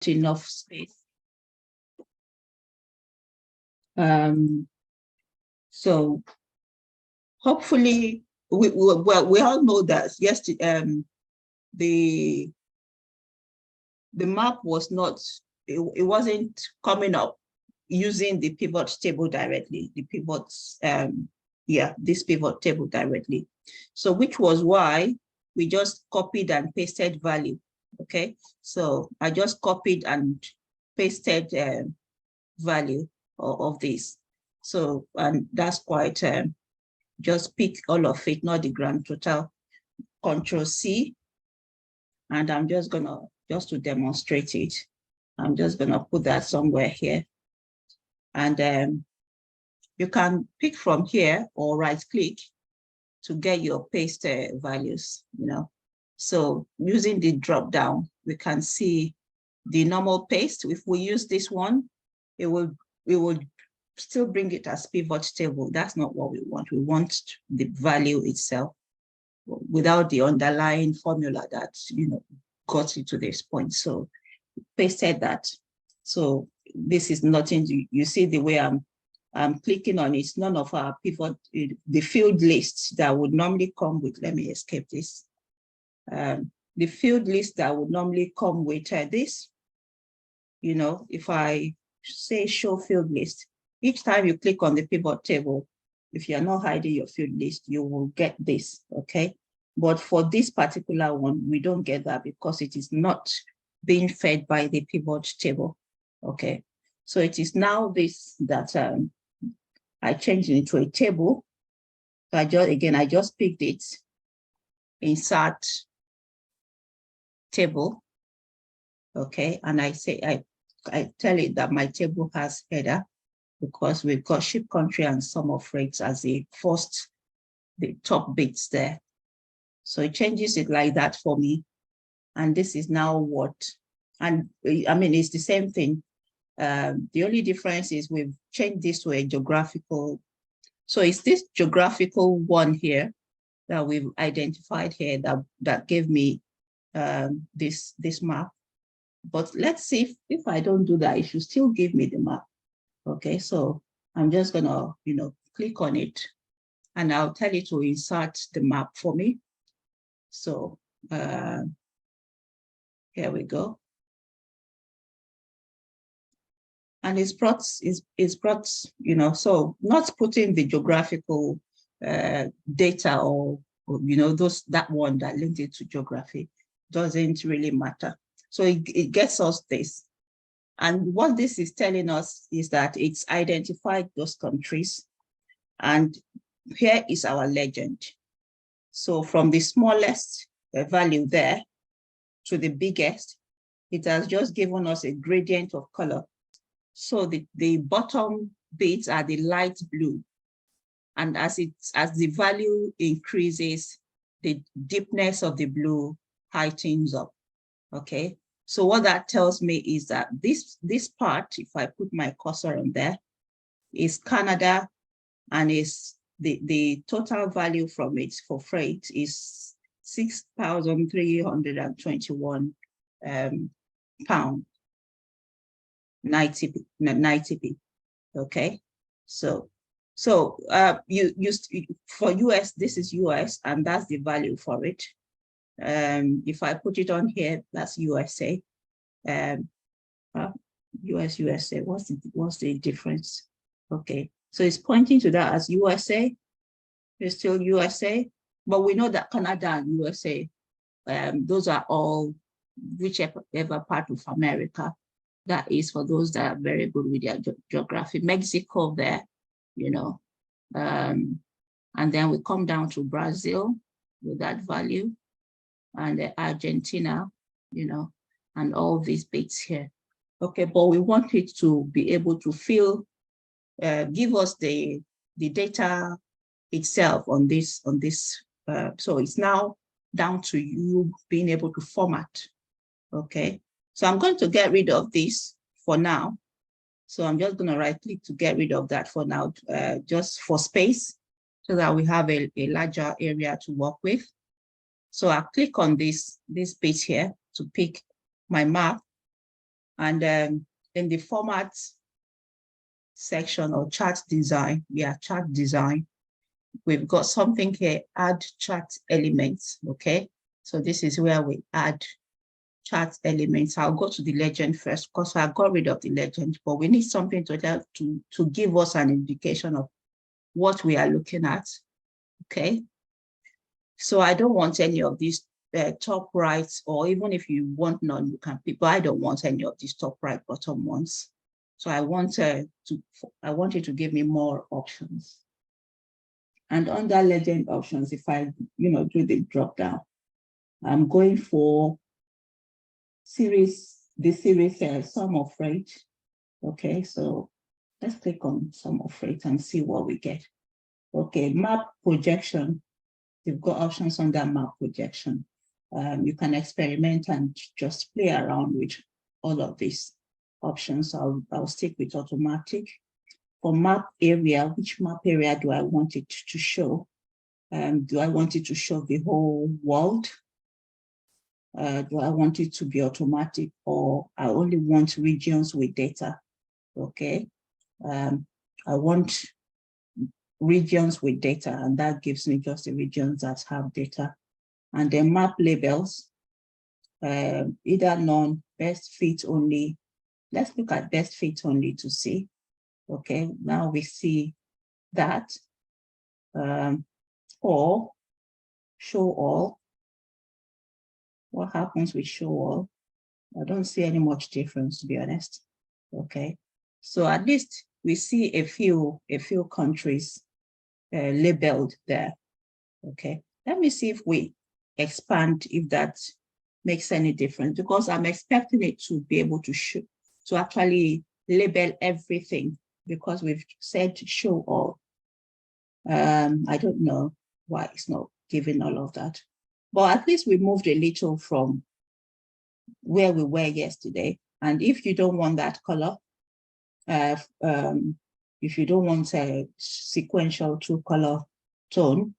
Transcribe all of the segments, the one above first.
left enough space. So hopefully, we all know that yesterday, the map was not, it wasn't coming up using the pivot table directly, the pivots, this pivot table directly. So which was why we just copied and pasted value, okay? So I just copied and pasted value of this. So, and that's quite, just pick all of it, not the grand total. Control C, and I'm just gonna, just to demonstrate it, I'm just gonna put that somewhere here. And you can pick from here or right click to get your paste values, you know. So using the drop down, we can see the normal paste. If we use this one, it will still bring it as pivot table. That's not what we want. We want the value itself without the underlying formula that, you know, got you to this point. So pasted that. So this is nothing. You see the way I'm clicking on it. None of our pivot, the field lists that would normally come with, let me escape this. The field list that would normally come with this, you know, if I say show field list, each time you click on the pivot table, if you're not hiding your field list, you will get this, okay? But for this particular one, we don't get that because it is not being fed by the pivot table, okay? So it is now this that I changed it into a table. So I just picked it, insert table, okay? And I say, I tell it that my table has header because we've got ship country and sum of rates as the first, the top bits there. So it changes it like that for me. And this is now what, and I mean, it's the same thing. The only difference is we've changed this to a geographical. So it's this geographical one here that we've identified here that gave me this map. But let's see if I don't do that, it should still give me the map. Okay, so I'm just gonna, you know, click on it and I'll tell it to insert the map for me. So here we go. And it's brought, you know, so not putting the geographical data or, you know, that one that linked it to geography doesn't really matter. So it gets us this. And what this is telling us is that it's identified those countries. And here is our legend. So from the smallest value there to the biggest, it has just given us a gradient of color. So the bottom bits are the light blue. And as the value increases, the deepness of the blue heightens up, okay? So what that tells me is that this part, if I put my cursor on there, is Canada, and is the total value from it for freight is 6,321 pound, 90p, okay? So you for US, this is US, and that's the value for it. If I put it on here, that's USA. US, USA, what's the difference? Okay, so it's pointing to that as USA. It's still USA, but we know that Canada and USA, those are all whichever part of America. That is for those that are very good with their geography. Mexico there, you know, and then we come down to Brazil with that value, and Argentina, you know, and all these bits here. Okay, but we want it to be able to give us the data itself on this. So it's now down to you being able to format. Okay, so I'm going to get rid of this for now. So I'm just going to right click to get rid of that for now, just for space, so that we have a larger area to work with. So I'll click on this bit here to pick my map. And in the format section or chart design, chart design, we've got something here, add chart elements, okay? So this is where we add chart elements. I'll go to the legend first because I got rid of the legend, but we need something to give us an indication of what we are looking at, okay? So I don't want any of these top right, or even if you want none, you can pick, but I don't want any of these top right, bottom ones. So I want you to give me more options. And under legend options, if I, do the drop down, I'm going for the series sum of rate. Okay, so let's click on sum of rate and see what we get. Okay, map projection. You've got options under map projection. You can experiment and just play around with all of these options. I'll stick with automatic. For map area, which map area do I want it to show? Do I want it to show the whole world? Do I want it to be automatic, or I only want regions with data? Okay, I want regions with data, and that gives me just the regions that have data. And then map labels, either none, best fit only. Let's look at best fit only to see. Okay, now we see that, or show all. What happens with show all? I don't see any much difference, to be honest. Okay, so at least we see a few countries labeled there. Okay, let me see if we expand, if that makes any difference, because I'm expecting it to be able to show, to actually label everything, because we've said show all. I don't know why it's not giving all of that, but at least we moved a little from where we were yesterday. And if you don't want that color, if you don't want a sequential two color tone,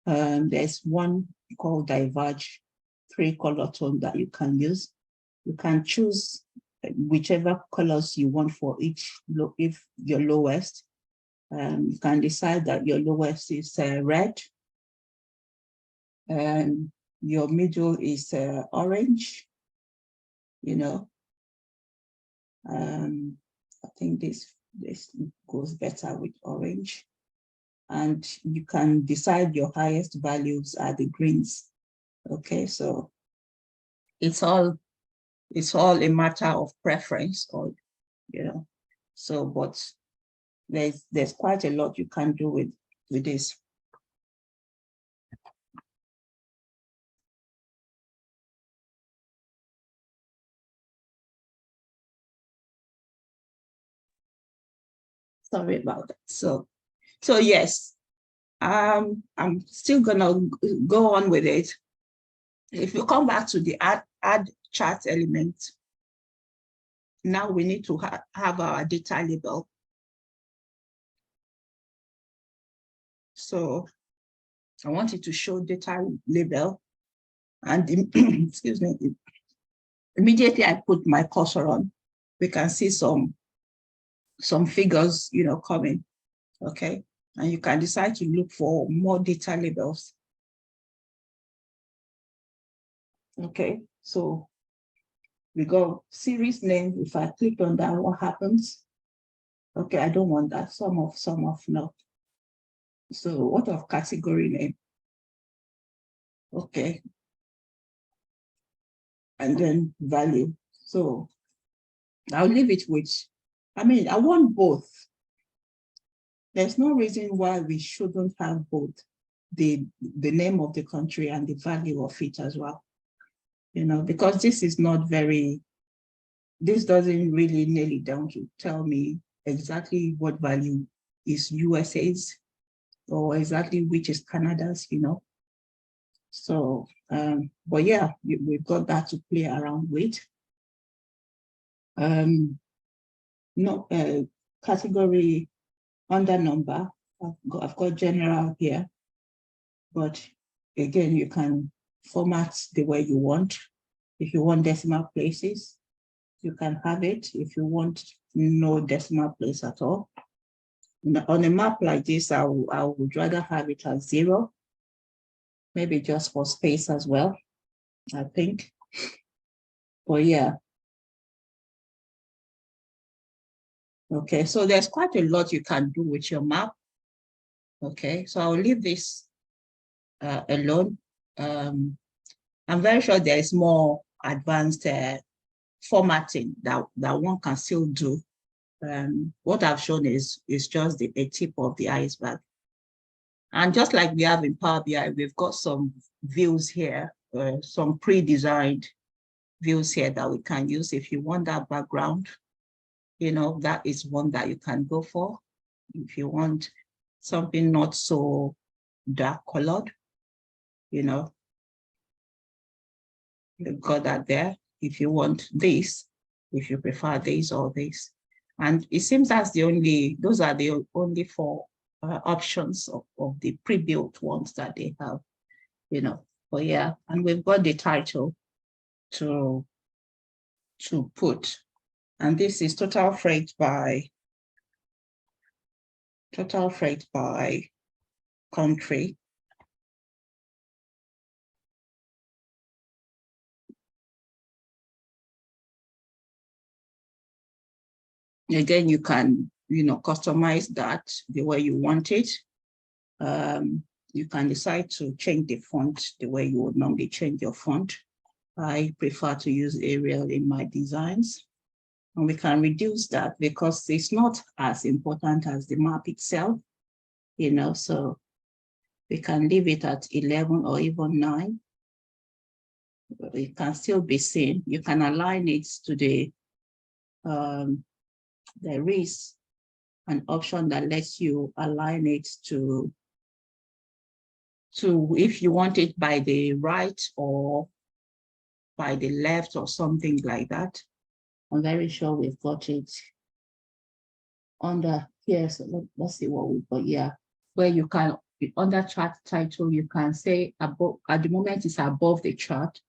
there's one called Diverge 3-color tone that you can use. You can choose whichever colors you want for each, if your lowest. You can decide that your lowest is red, and your middle is orange, I think this goes better with orange. And you can decide your highest values are the greens. Okay, so it's all a matter of preference, or so, but there's quite a lot you can do with this. Sorry about that. So yes, I'm still gonna go on with it. If you come back to the add chart element, now we need to have our data label. So I want it to show data label, and excuse me, immediately I put my cursor on, we can see some figures, coming. Okay, and you can decide to look for more data labels. Okay, so we go series name. If I click on that, what happens? Okay, I don't want that. Sum of no. So what of category name? Okay, and then value. So I'll leave it with, I want both. There's no reason why we shouldn't have both the name of the country and the value of it as well. Because this doesn't really nail it down to tell me exactly what value is USA's or exactly which is Canada's, So, but yeah, we've got that to play around with. Category under number, I've got general here, but again, you can format the way you want. If you want decimal places, you can have it if you want no decimal place at all. On a map like this, I would rather have it as 0, maybe just for space as well, I think. But yeah. Okay, so there's quite a lot you can do with your map. Okay, so I'll leave this alone. I'm very sure there is more advanced formatting that one can still do. What I've shown is just a tip of the iceberg. And just like we have in Power BI, we've got some views here, some pre-designed views here that we can use. If you want that background, you know, that is one that you can go for. If you want something not so dark colored, you know, you've got that there. If you want this, if you prefer this or this. And it seems those are the only 4 options of the pre-built ones that they have, you know. But yeah, and we've got the title to put. And this is total freight by country. Again, you can, you know, customize that the way you want it. You can decide to change the font the way you would normally change your font. I prefer to use Arial in my designs. And we can reduce that because it's not as important as the map itself, you know, so we can leave it at 11 or even 9. It can still be seen. You can align it to the, there is an option that lets you align it to if you want it by the right or by the left or something like that. I'm very sure we've got it under here. So let's see what we've got. Yeah, where you can, under chart title, you can say above, at the moment it's above the chart.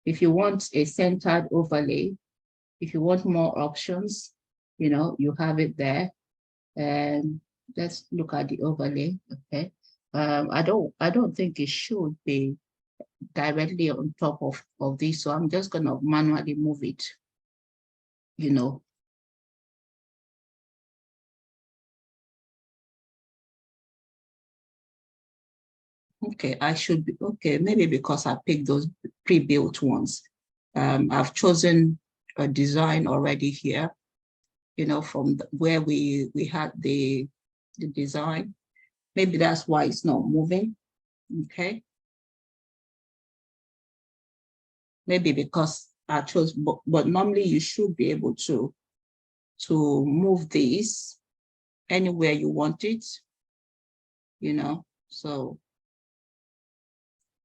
If you want a centered overlay, if you want more options, you know, you have it there. And let's look at the overlay. Okay. I don't think it should be directly on top of this. So I'm just gonna manually move it, you know. Okay, I should be, okay, maybe because I picked those pre-built ones. I've chosen a design already here, you know, from where we had the design. Maybe that's why it's not moving, okay? Maybe because I chose, but normally you should be able to move this anywhere you want it, you know, so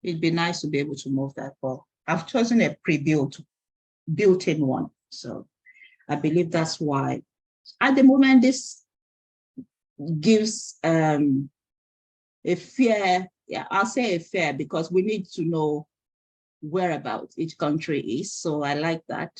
it'd be nice to be able to move that, but I've chosen a built-in one. So I believe that's why at the moment this gives a fair, yeah, I'll say a fair, because we need to know whereabouts each country is. So I like that.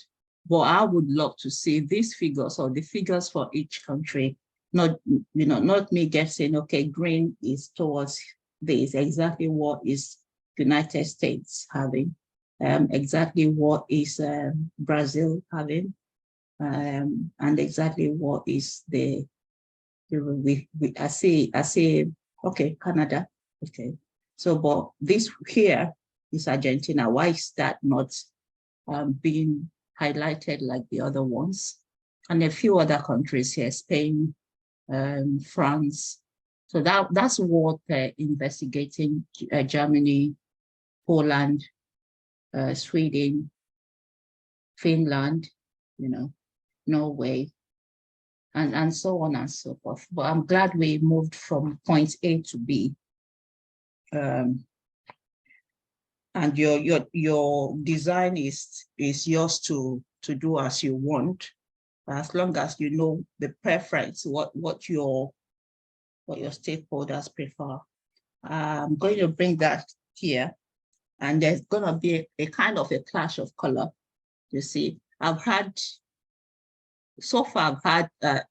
But I would love to see these figures or the figures for each country, not, you know, not me guessing, okay, green is towards this, exactly what is United States having, exactly what is Brazil having, and exactly what is I say, okay, Canada, okay. So, but this here is Argentina. Why is that not being highlighted like the other ones? And a few other countries here, Spain, France. So that's what investigating Germany, Poland, Sweden, Finland, you know, Norway, and so on and so forth. But I'm glad we moved from point A to B. And your design is yours to do as you want, as long as you know the preference, what your stakeholders prefer. I'm going to bring that here, and there's going to be a kind of a clash of color. You see, I've had so far I've had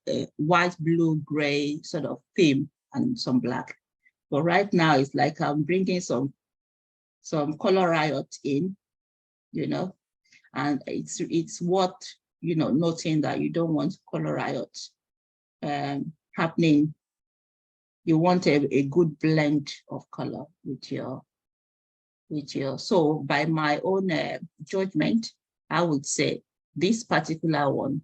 a white, blue, gray sort of theme and some black. But right now it's like I'm bringing some color riot in, you know, and it's what, you know, noting that you don't want color riot happening. You want a good blend of color with your, so by my own judgment, I would say this particular one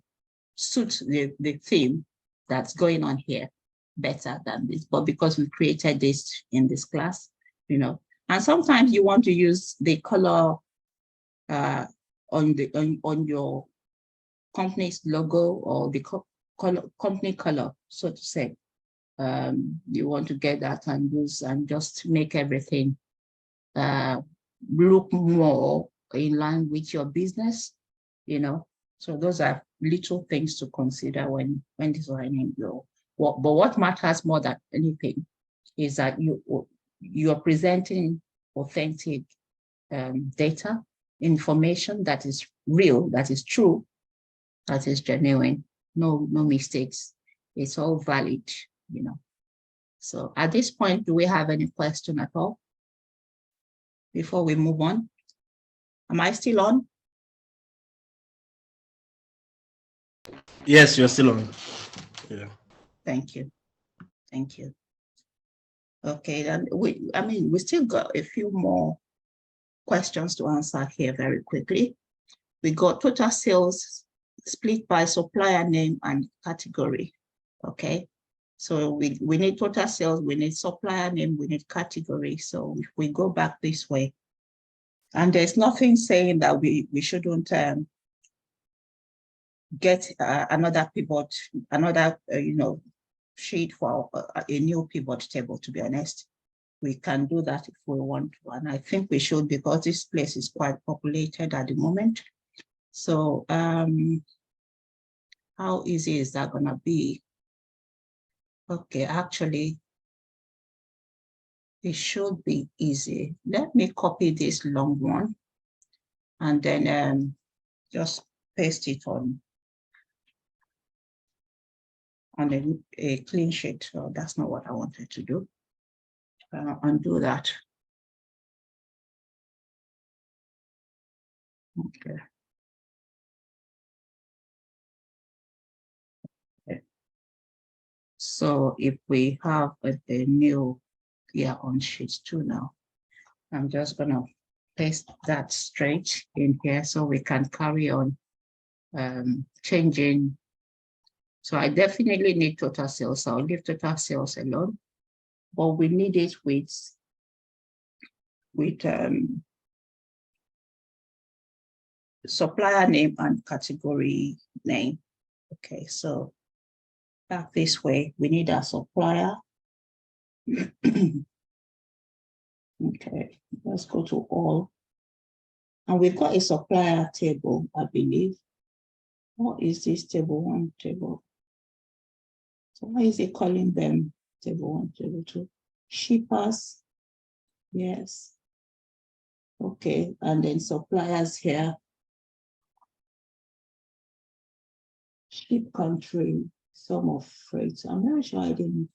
suits the theme that's going on here better than this. But because we created this in this class, you know, and sometimes you want to use the color on your company's logo or the company color, so to say. You want to get that and use and just make everything look more in line with your business, you know. So those are little things to consider when designing your work. But what matters more than anything is that you're presenting authentic data, information that is real, that is true, that is genuine, no mistakes. It's all valid, you know. So at this point, do we have any question at all before we move on? Am I still on? Yes, you're still on. Yeah. Thank you. Thank you. Okay, then we still got a few more questions to answer here very quickly. We got total sales split by supplier name and category. Okay, so we need total sales, we need supplier name, we need category. So if we go back this way, and there's nothing saying that we shouldn't get another pivot, another you know, sheet for a new pivot table. To be honest, we can do that if we want to, and I think we should, because this place is quite populated at the moment. So how easy is that gonna be? Okay, actually, it should be easy. Let me copy this long one and then just paste it on a clean sheet. So that's not what I wanted to do. Undo that. Okay. So if we have a new here on sheet 2 now, I'm just gonna paste that straight in here so we can carry on changing. So I definitely need total sales. So I'll leave total sales alone, but we need it with supplier name and category name. Okay, so back this way, we need our supplier. Okay, let's go to all. And we've got a supplier table, I believe. What is this table 1, table? So why is it calling them table 1, table 2? Shippers, yes. Okay, and then suppliers here. Ship country, sum of freight. I'm not sure I didn't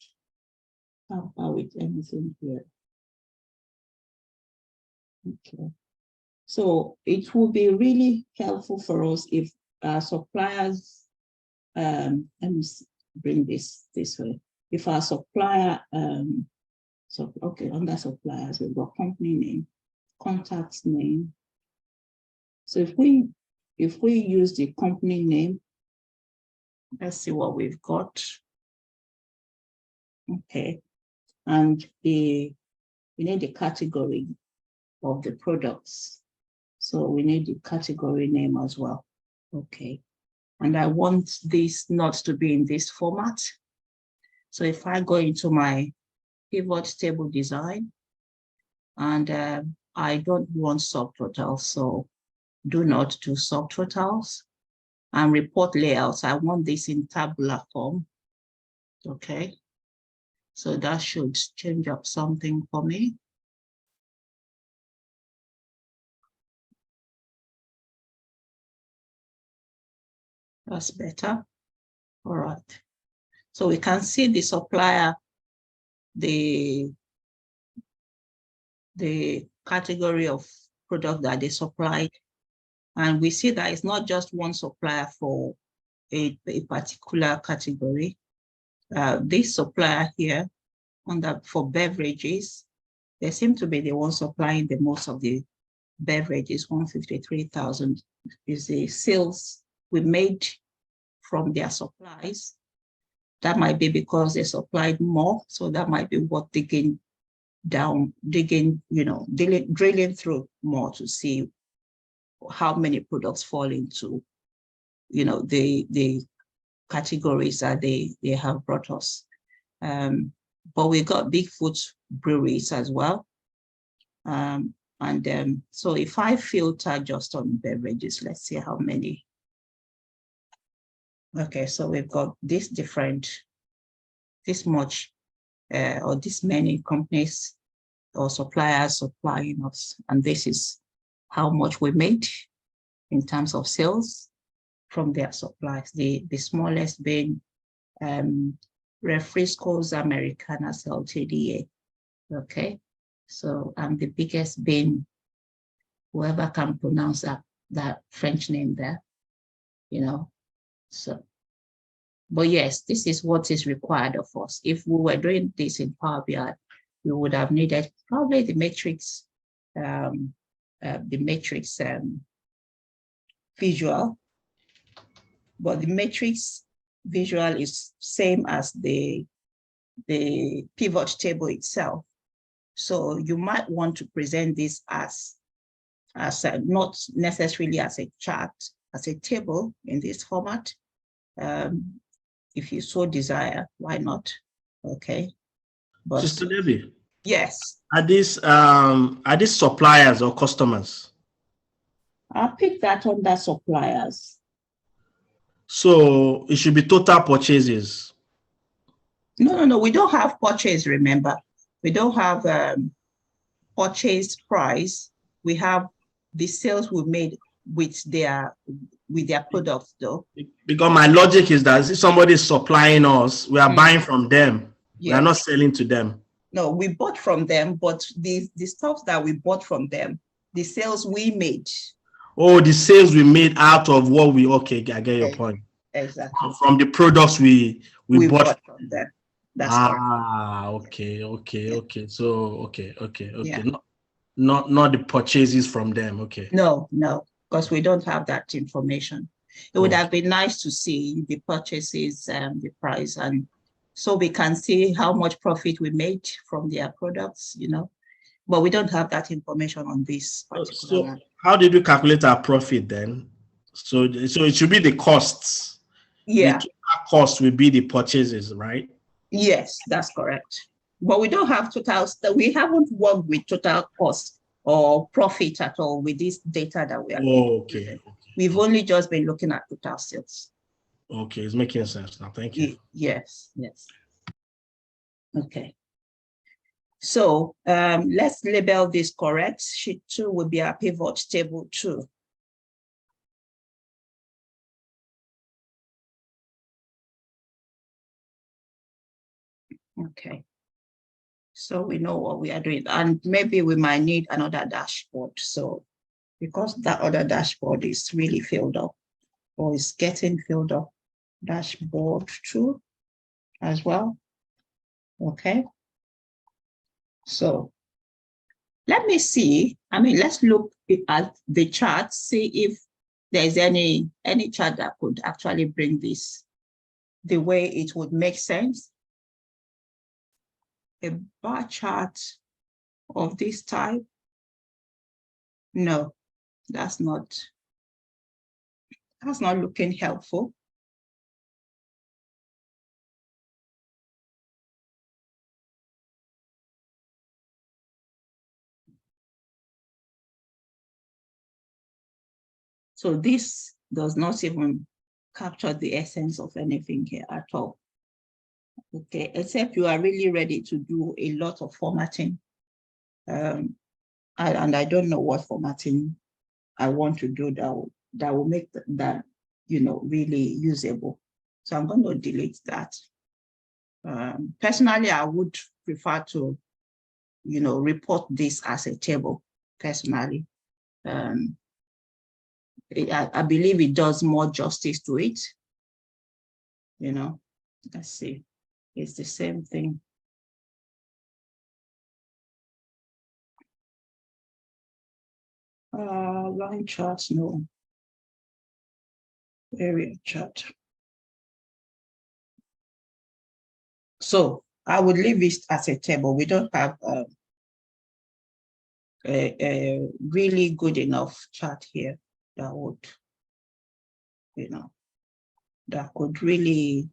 help out with anything here. Okay. So it will be really helpful for us if our suppliers, let me bring this way. If our supplier, so okay, under suppliers, we've got company name, contact name. So if we use the company name, let's see what we've got. Okay, and we need the category of the products. So we need the category name as well. Okay, and I want this not to be in this format. So if I go into my pivot table design, and I don't want subtotals, so do not do subtotals. And report layouts, I want this in tabular form. Okay, so that should change up something for me. That's better. All right. So we can see the supplier, the category of product that they supplied. And we see that it's not just one supplier for a particular category. This supplier here for beverages, they seem to be the one supplying the most of the beverages. 153,000 is the sales we made from their supplies. That might be because they supplied more, so that might be what digging, drilling through more to see how many products fall into, the categories that they have brought us. But we got big food breweries as well. So if I filter just on beverages, let's see how many. Okay, so we've got this many companies or suppliers supplying us, and this is how much we made in terms of sales from their supplies. The smallest being Refrescos Americanas Ltda. Okay, so the biggest being whoever can pronounce that French name there, So, but yes, this is what is required of us. If we were doing this in Power BI, we would have needed probably the matrix, visual, but the matrix visual is same as the pivot table itself. So you might want to present this as not necessarily as a chart, as a table in this format. If you so desire, why not? Okay. But Sister Debbie. Yes. Are these suppliers or customers? I'll pick that under suppliers. So it should be total purchases. No. We don't have purchase, remember. We don't have purchase price. We have the sales we made with their products, though. Because my logic is that if somebody is supplying us, we are buying from them. Yes. We are not selling to them. No, we bought from them, but the stuff that we bought from them, the sales we made. Oh, the sales we made out of what we, okay, I get your point. Exactly. From the products we bought from them. That's correct. Okay. So, okay. Yeah. Not the purchases from them, okay. No, because we don't have that information. It would have been nice to see the purchases and the price, and so we can see how much profit we made from their products, but we don't have that information on this particular one. How did we calculate our profit then? So it should be the costs. Yeah. The cost will be the purchases, right? Yes, that's correct. But we don't have we haven't worked with total cost or profit at all with this data that we are. Okay. We've only just been looking at total sales. Okay, it's making sense now. Thank you. Yes. Okay. So let's label this correct. Sheet 2 will be our pivot table 2. Okay. So we know what we are doing, and maybe we might need another dashboard. So because that other dashboard is really filled up or is getting filled up, dashboard 2 as well. Okay. So let me see. Let's look at the chart, see if there's any chart that could actually bring this the way it would make sense. A bar chart of this type. No, that's not looking helpful. So this does not even capture the essence of anything here at all. Okay, except you are really ready to do a lot of formatting. And I don't know what formatting I want to do that will make that really usable. So I'm going to delete that. Personally, I would prefer to, report this as a table, personally. I believe it does more justice to it. Let's see. It's the same thing. Line charts, no. Area chart. So I would leave it as a table. We don't have a really good enough chart here that would, that could really.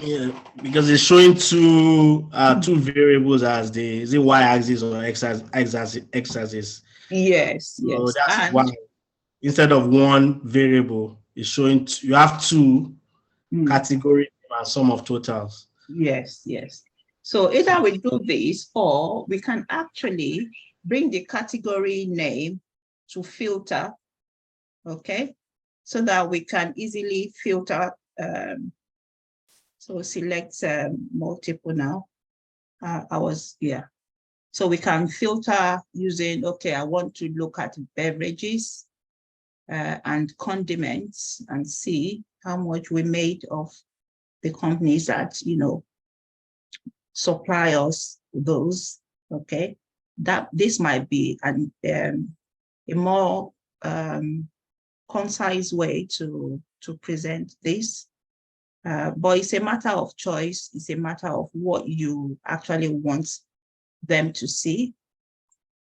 Yeah, because it's showing two variables as the y-axis or x-axis. Yes, So yes. that's why instead of one variable, it's showing you have two categories and sum of totals. Yes, yes. So either we do this, or we can actually bring the category name to filter, okay? So that we can easily filter. So select multiple now. So we can filter using, okay, I want to look at beverages and condiments and see how much we made of the companies that, supply us those, okay? That this might be a more concise way to present this. But it's a matter of choice. It's a matter of what you actually want them to see.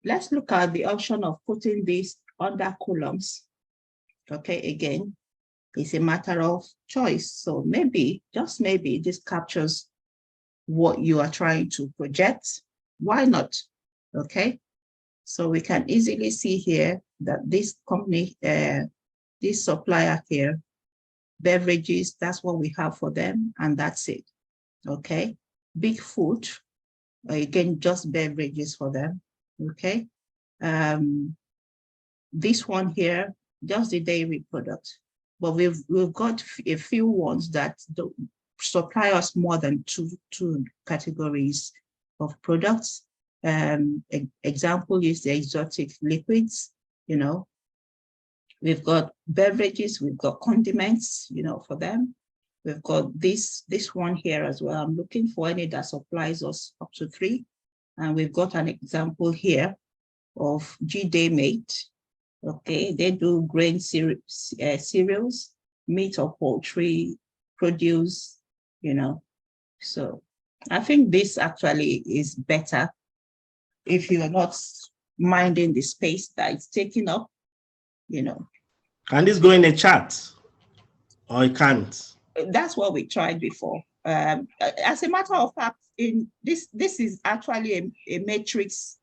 Let's look at the option of putting this under columns. Okay, again, it's a matter of choice. So maybe, just maybe, this captures what you are trying to project. Why not? Okay, so we can easily see here that this company, this supplier here, beverages, that's what we have for them, and that's it. Okay, Big Food, again, just beverages for them. Okay, this one here, just the dairy product, but we've got a few ones that supply us more than two categories of products. Example is the exotic liquids. We've got beverages, we've got condiments, for them. We've got this one here as well. I'm looking for any that supplies us up to 3. And we've got an example here of G-Day Mate. Okay, they do grain cereals, meat or poultry, produce, So I think this actually is better if you're not minding the space that it's taking up, Can this go in a chart? Or it can't? That's what we tried before. As a matter of fact, in this is actually a matrix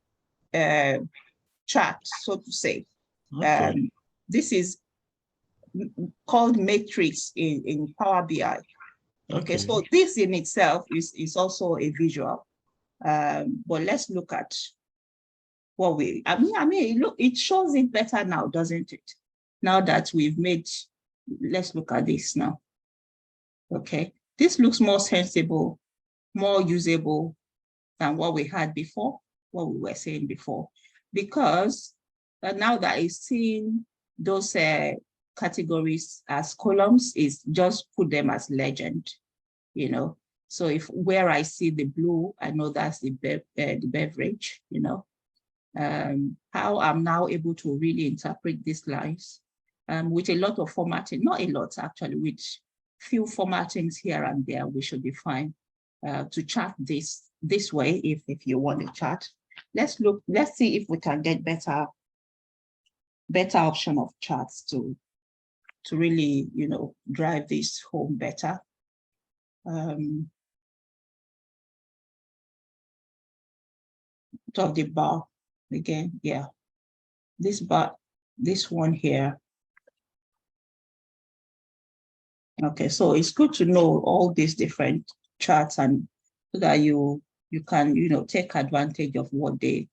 chart, so to say. Okay. This is called matrix in Power BI. Okay, so this in itself is also a visual. But let's look at what look, it shows it better now, doesn't it? Now that we've made, let's look at this now. Okay, this looks more sensible, more usable than what we had before, what we were saying before, because now that it's seeing those categories as columns, is just put them as legend, So if where I see the blue, I know that's the beverage, How I'm now able to really interpret these lines with a lot of formatting, not a lot actually, with few formattings here and there, we should be fine to chart this way if you want to chart. Let's see if we can get better option of charts to really, drive this home better. Of the bar again, yeah. This bar, this one here. Okay, so it's good to know all these different charts, and so that you can, take advantage of what they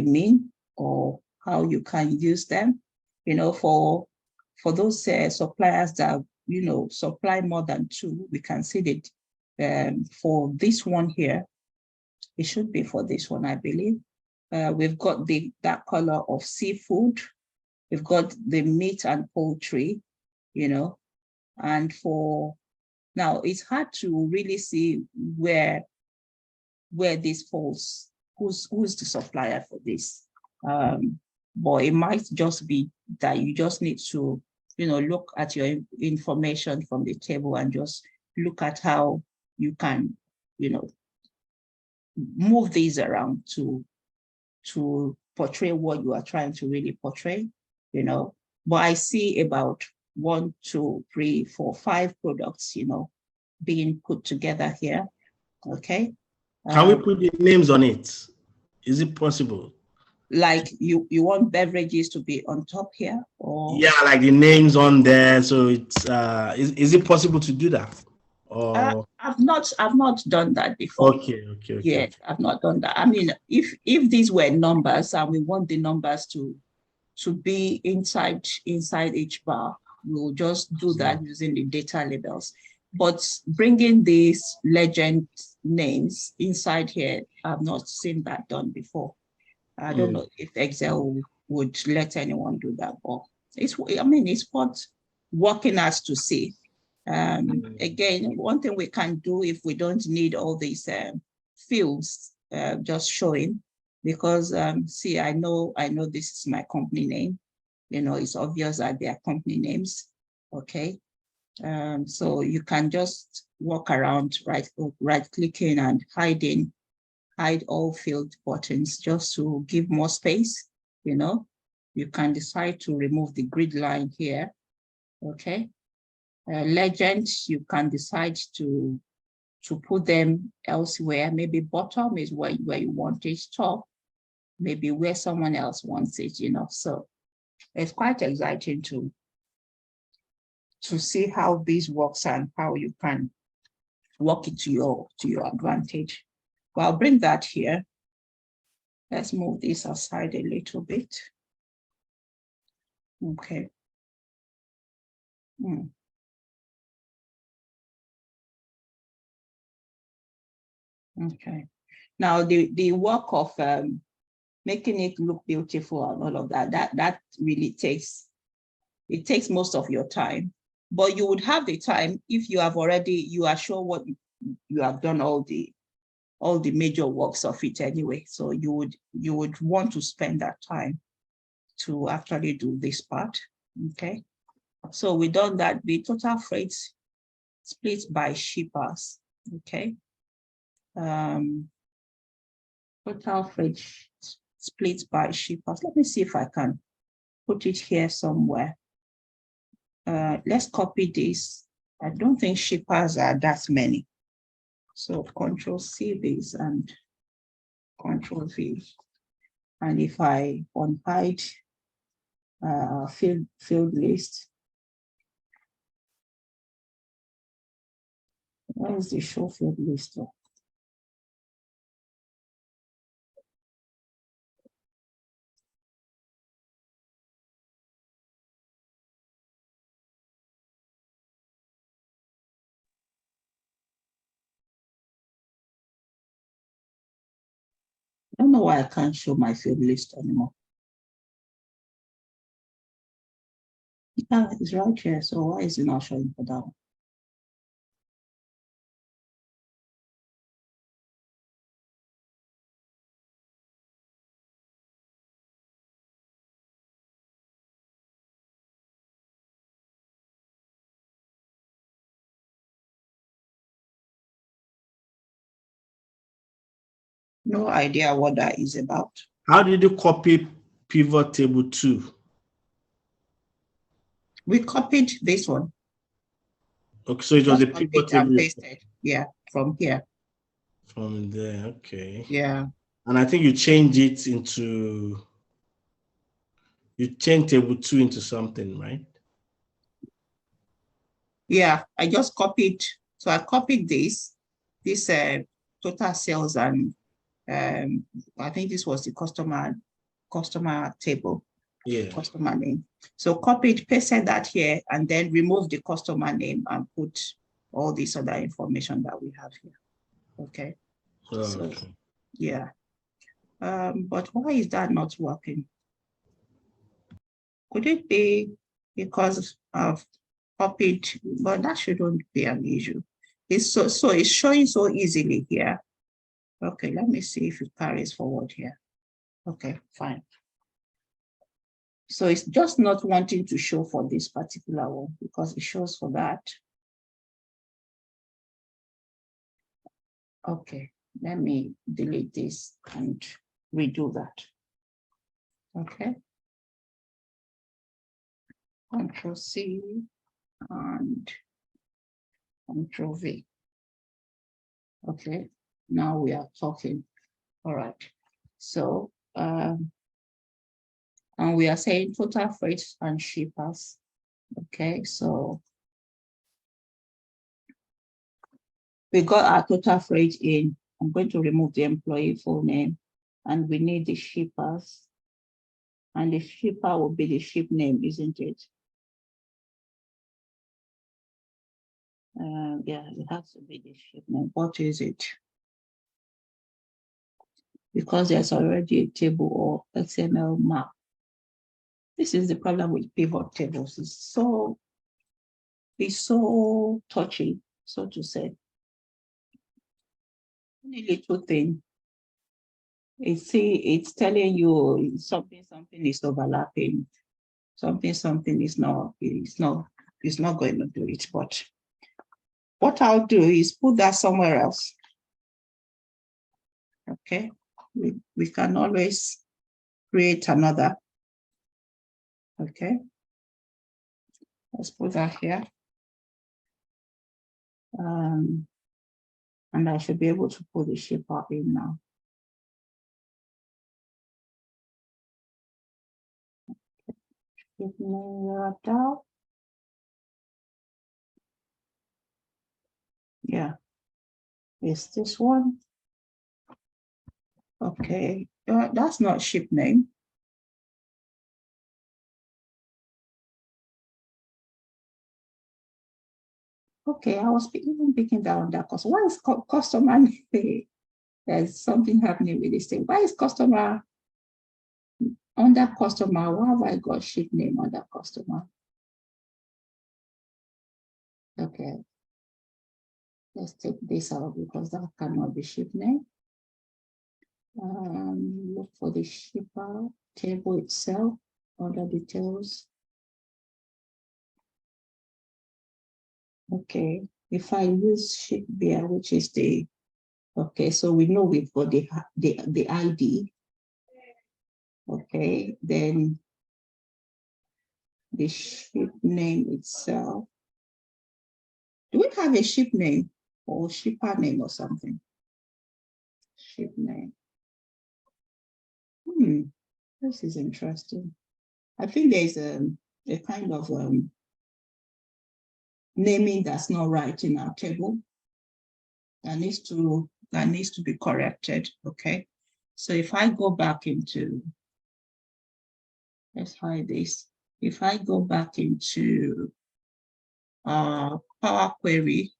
mean, or how you can use them, for those suppliers that supply more than two, we can see that for this one here, it should be for this one, I believe. We've got that color of seafood. We've got the meat and poultry, and now it's hard to really see where this falls, who's the supplier for this. But it might just be that you just need to, look at your information from the table and just look at how you can, move these around to portray what you are trying to really portray, But I see about 1, 2, 3, 4, 5 products, being put together here. Okay. Can we put the names on it? Is it possible? Like you want beverages to be on top here, or yeah, like the names on there. So it's is it possible to do that? Or I've not done that before. Okay. Yeah, I've not done that. I mean, if these were numbers and we want the numbers to be inside each bar, we'll just do that using the data labels. But bringing these legend names inside here, I've not seen that done before. I don't know if Excel would let anyone do that, but it's what working has to see. Again, one thing we can do if we don't need all these fields just showing, because see, I know this is my company name. It's obvious that they are company names. Okay. So you can just walk around right clicking and hide all field buttons just to give more space. You can decide to remove the grid line here. Okay. Legends, you can decide to put them elsewhere. Maybe bottom is where you want it, top, maybe where someone else wants it, So it's quite exciting to see how this works and how you can work it to your advantage. Well, I'll bring that here. Let's move this aside a little bit. Okay. Okay. Now the work of making it look beautiful and all of that really takes most of your time. But you would have the time if you are sure what you have done all the major works of it anyway. So you would want to spend that time to actually do this part. Okay. So we done that. The total freight split by shippers. Okay. Total freight split by shippers. Let me see if I can put it here somewhere. Let's copy this. I don't think shippers are that many. So Control-C this and Control-V. And if I unhide field list, where is the show field list? I don't know why I can't show my field list anymore. Yeah, it's right here. So why is it not showing for that one? No idea what that is about. How did you copy pivot table 2? We copied this one. Okay, so it was a pivot table. And pasted. Yeah, from here. From there, okay. Yeah. And I think you change it into, you change table 2 into something, right? Yeah, I just copied. So I copied this total sales, and I think this was the customer table. Yeah. Customer name. So copy it, paste that here, and then remove the customer name and put all this other information that we have here. Okay. Oh, So okay. yeah. But why is that not working? Could it be because of copied? But that shouldn't be an issue. It's so it's showing so easily here. Okay, let me see if it carries forward here. Okay, fine. So it's just not wanting to show for this particular one because it shows for that. Okay, let me delete this and redo that. Okay. Control C and Control V. Okay, now we are talking. All right. So, and we are saying total freight and shippers. Okay, so we got our total freight in. I'm going to remove the employee full name and we need the shippers. And the shipper will be the ship name, isn't it? Yeah, it has to be the ship name. What is it? Because there's already a table or XML map. This is the problem with pivot tables. It's so touchy, so to say. Only little thing. It's telling you something is overlapping, something is not, it's not going to do it. But what I'll do is put that somewhere else. Okay, we can always create another. Okay, let's put that here. And I should be able to put the shipper in now. Yeah, it's this one. Okay, that's not ship name. Okay, I was even picking down that cost. Why is customer name? There's something happening with this thing. Why is customer under customer? Why have I got ship name under customer? Okay, let's take this out because that cannot be ship name. Look for the shipper table itself, other details. Okay, if I use ship beer, which is the, okay, so we know we've got the ID. Okay, then the ship name itself. Do we have a ship name or shipper name or something? Ship name. This is interesting. I think there's a kind of naming that's not right in our table that needs to be corrected. Okay, so if I go back into, let's hide this. If I go back into Power Query,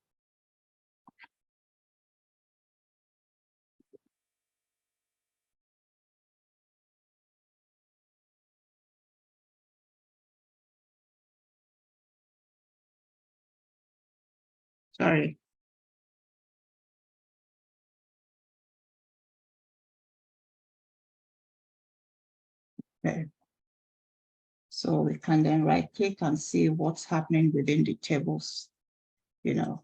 sorry. Okay. So we can then right click and see what's happening within the tables, you know.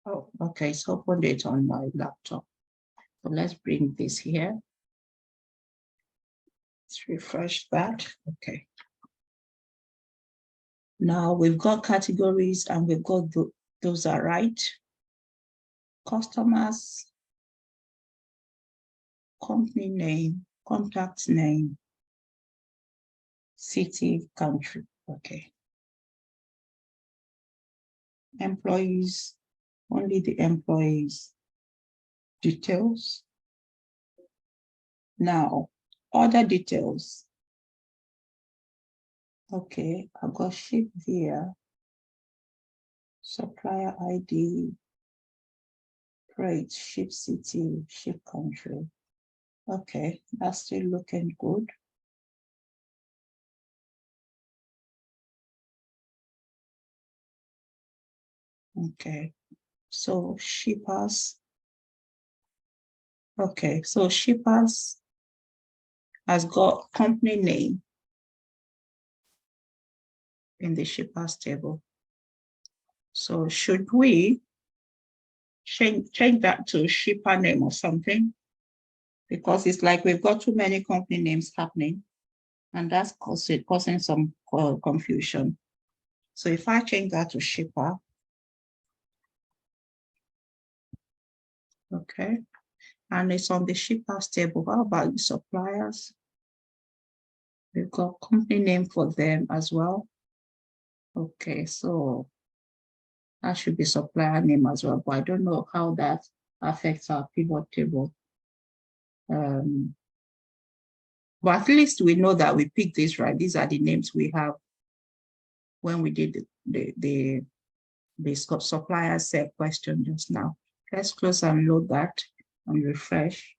Oh, okay, it's opened it on my laptop. So let's bring this here. Let's refresh that. Okay. Now we've got categories and we've got those are right. Customers, company name, contact name, city, country. Okay. employees, only the employees details. Now, other details. Okay, I've got ship here, supplier ID, freight, ship city, ship country. Okay, that's still looking good. Okay, so shippers. Okay, so shippers has got company name in the shippers table. So should we change that to shipper name or something? Because it's like we've got too many company names happening, and that's causing some confusion. So if I change that to shipper, okay, and it's on the shippers table. How about the suppliers? We've got company name for them as well. Okay, so that should be supplier name as well, but I don't know how that affects our pivot table. But at least we know that we picked this right. These are the names we have when we did the supplier set question just now. Let's close and load that and refresh,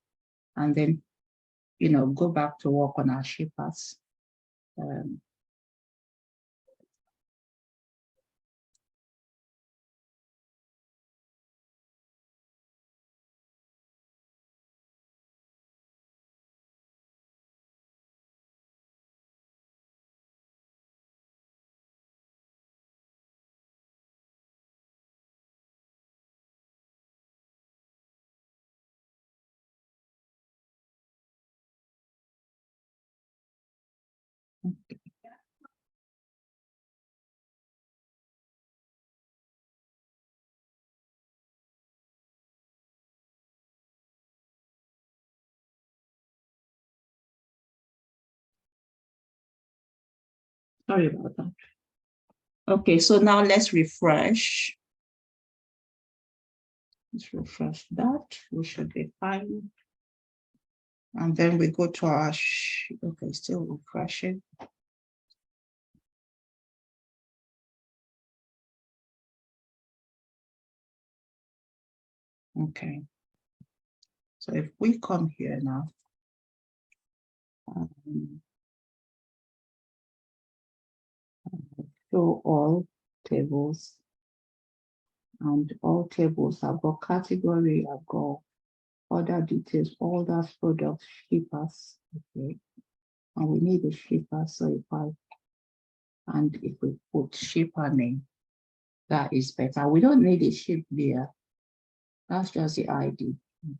and then go back to work on our shippers. Sorry about that. Okay, so now let's refresh. Let's refresh that. We should be fine. And then we go to our, okay, still refreshing. Okay. So if we come here now, show all tables, and all tables, I've got category, I've got other details, all that products, shippers, okay. And we need a shipper, so if we put shipper name, that is better. We don't need a ship there. That's just the ID,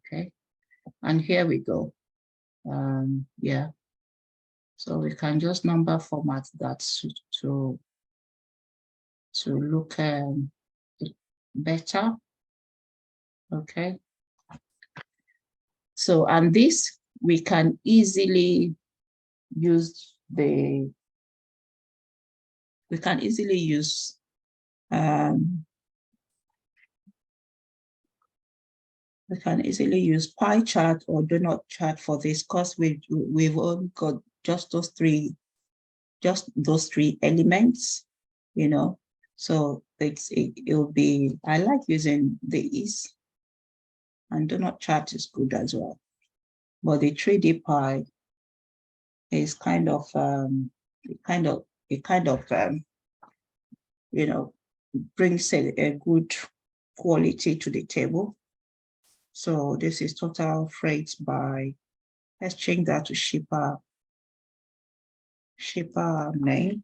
okay. And here we go. Yeah. So we can just number format that to look better. Okay. So, and this, we can easily use we can easily use pie chart or donut chart for this, because we've only got just those three elements, so it'll be, I like using these, and donut chart is good as well, but the 3D pie is kind of brings a good quality to the table. So this is total freight by, let's change that to shipper name.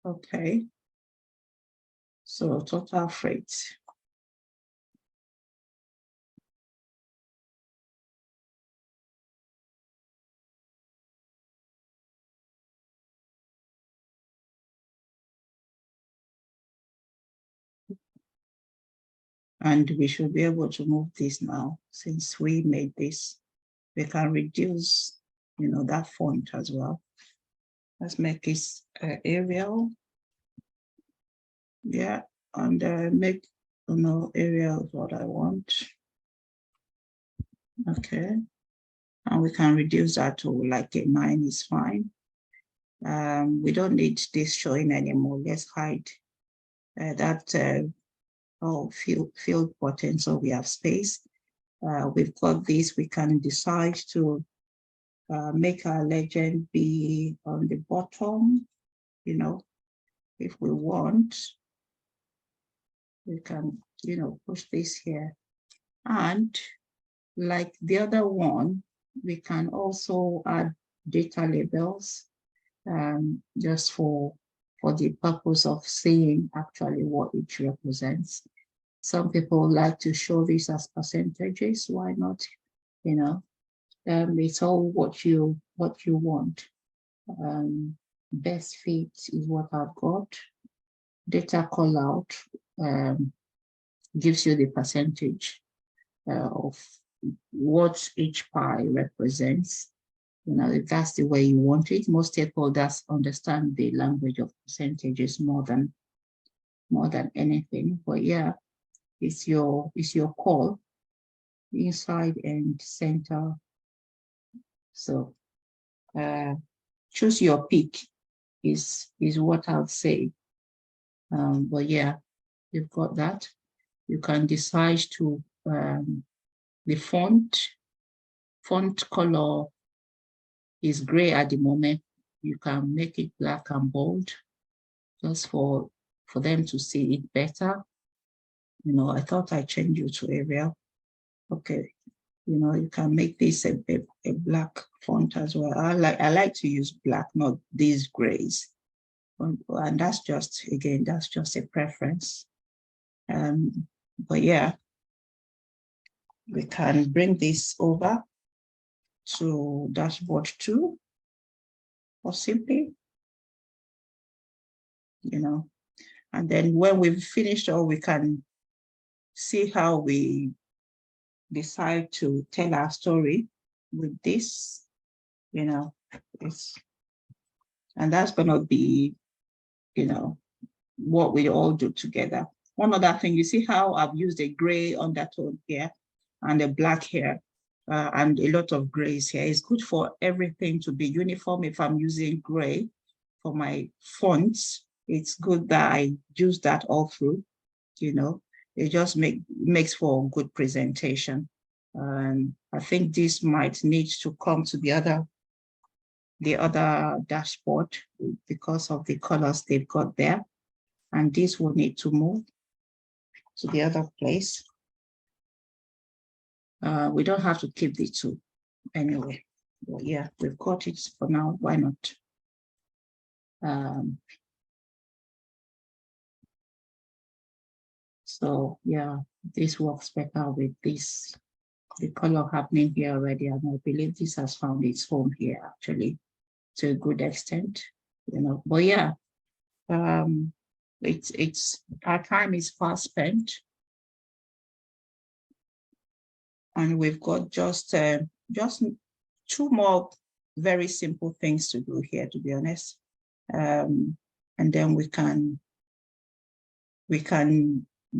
Okay. So total freight. And we should be able to move this now. Since we made this, we can reduce that font as well. Let's make it Arial. Yeah, and make Arial is what I want. Okay, and we can reduce that to like a 9 is fine. We don't need this showing anymore. Let's hide that field button so we have space. We've got this. We can decide to make our legend be on the bottom, if we want. We can, push this here. And like the other one, we can also add data labels just for the purpose of seeing actually what it represents. Some people like to show this as percentages. Why not? It's all what you want. Best fit is what I've got. Data call out gives you the percentage of what each pie represents. If that's the way you want it. Most stakeholders understand the language of percentages more than anything. But yeah, it's your call, inside and center. So choose your pick is what I'll say. But yeah, you've got that. You can decide to the font color is gray at the moment. You can make it black and bold just for them to see it better. I thought I changed you to Arial. Okay, you can make this a black font as well. I like to use black, not these grays. And that's just a preference. But yeah, we can bring this over to dashboard 2, or simply, and then when we've finished all, we can see how we decide to tell our story with this, and that's going to be, what we all do together. One other thing, you see how I've used a gray undertone here and a black here and a lot of grays here. It's good for everything to be uniform. If I'm using gray for my fonts, it's good that I use that all through, it just makes for a good presentation. I think this might need to come to the other dashboard because of the colors they've got there. And this will need to move to the other place. We don't have to keep the 2 anyway. But yeah, we've got it for now. Why not? So yeah, this works better with this, the color happening here already. And I believe this has found its home here actually to a good extent, but yeah, it's our time is fast spent. And we've got just 2 more very simple things to do here, to be honest. And then we can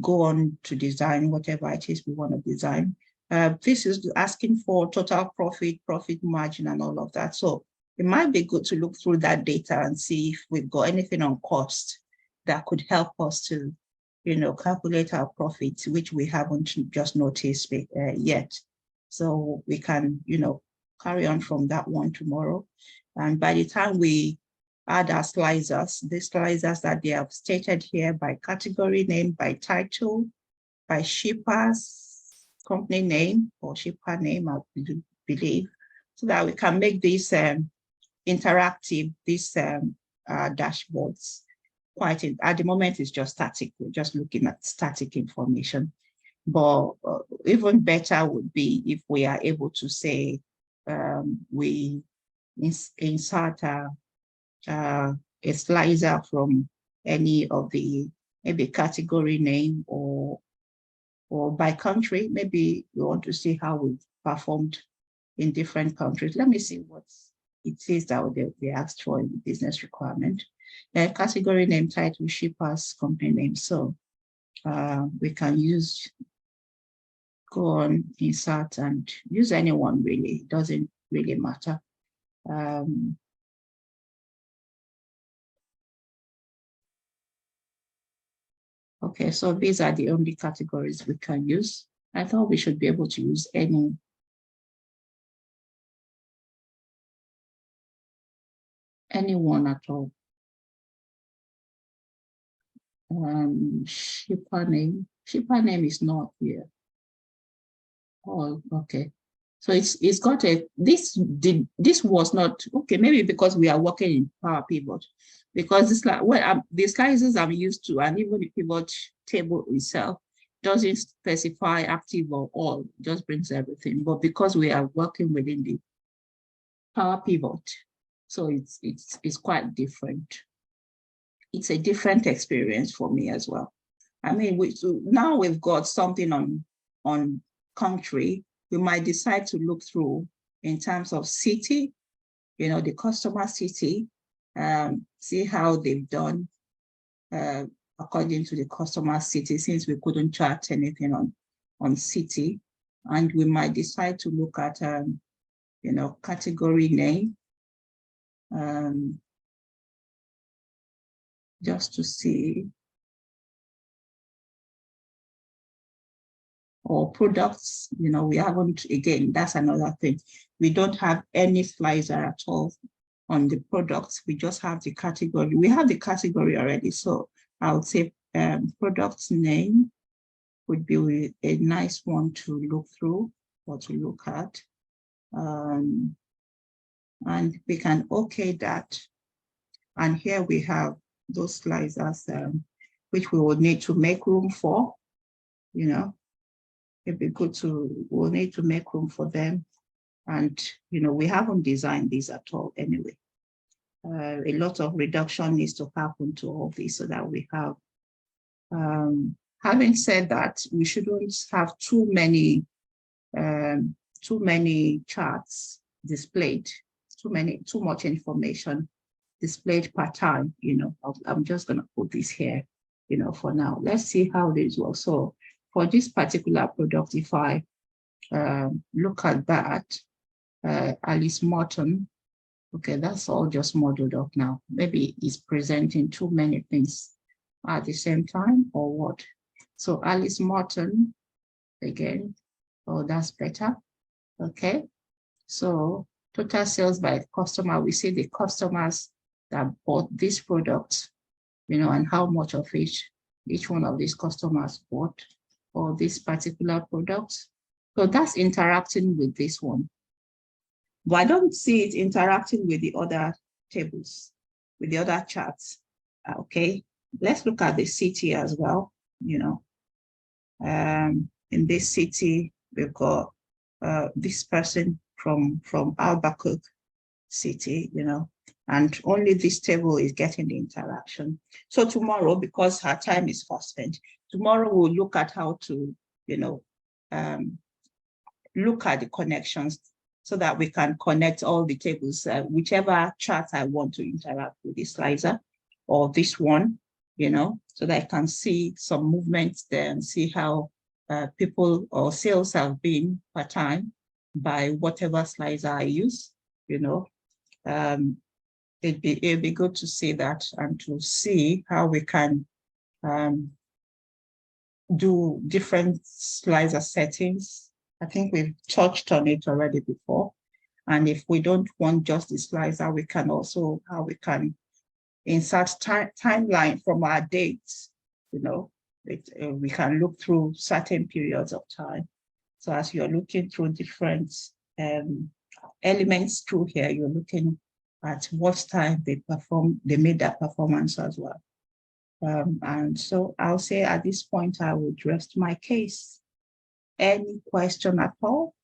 go on to design whatever it is we want to design. This is asking for total profit margin and all of that. So it might be good to look through that data and see if we've got anything on cost that could help us to, calculate our profits, which we haven't just noticed yet. So we can, carry on from that one tomorrow. And by the time we add our slicers, the slicers that they have stated here by category name, by title, by shipper's company name or shipper name, I believe, so that we can make this interactive, these dashboards. At the moment, it's just static. We're just looking at static information. But even better would be if we are able to say we insert a slicer from any of the maybe category name or by country. Maybe we want to see how we've performed in different countries. Let me see what's it is that they asked for in the business requirement. Category name, title, shippers, company name. So we can go on, insert, and use anyone really. It doesn't really matter. Okay, so these are the only categories we can use. I thought we should be able to use anyone at all. Shipper name is not here. Oh, okay. So it's got this was not okay. Maybe because we are working in Power Pivot, because it's like the slices I'm used to, and even the pivot table itself doesn't specify active or all, it just brings everything. But because we are working within the Power Pivot, so it's quite different. It's a different experience for me as well. I mean, now we've got something on country, we might decide to look through in terms of city, the customer city, see how they've done according to the customer city, since we couldn't chart anything on city. And we might decide to look at, category name, just to see, or products, we haven't, again, that's another thing. We don't have any slicer at all on the products. We just have the category. We have the category already. So I would say product name would be a nice one to look through or to look at. And we can okay that. And here we have those slicers, which we will need to make room for, It'd be good we'll need to make room for them. And, we haven't designed these at all anyway. A lot of reduction needs to happen to all this so that we have, having said that, we shouldn't have too many charts displayed, too much information displayed per time, I'm just gonna put this here, for now. Let's see how this works. So for this particular product, if I look at that, Alice Morton, okay, that's all just modeled up now. Maybe it's presenting too many things at the same time or what? So Alice Morton, again, oh, that's better. Okay, so total sales by customer, we see the customers that bought this product, and how much of each one of these customers bought for this particular product. So that's interacting with this one. But I don't see it interacting with the other tables, with the other charts. Okay, let's look at the city as well. In this city, we've got this person from Albuquerque City, and only this table is getting the interaction. So tomorrow, because her time is fast spent, tomorrow we'll look at how to, look at the connections so that we can connect all the tables, whichever chart I want to interact with this slicer or this one, so that I can see some movements there and see how people or sales have been per time by whatever slicer I use, It'd be good to see that and to see how we can do different slicer settings. I think we've touched on it already before. And if we don't want just the slicer, we can also, how we can insert timeline from our dates, we can look through certain periods of time. So as you're looking through different elements through here, you're looking at what time they made that performance as well. And so I'll say at this point, I would rest my case. Any question at all?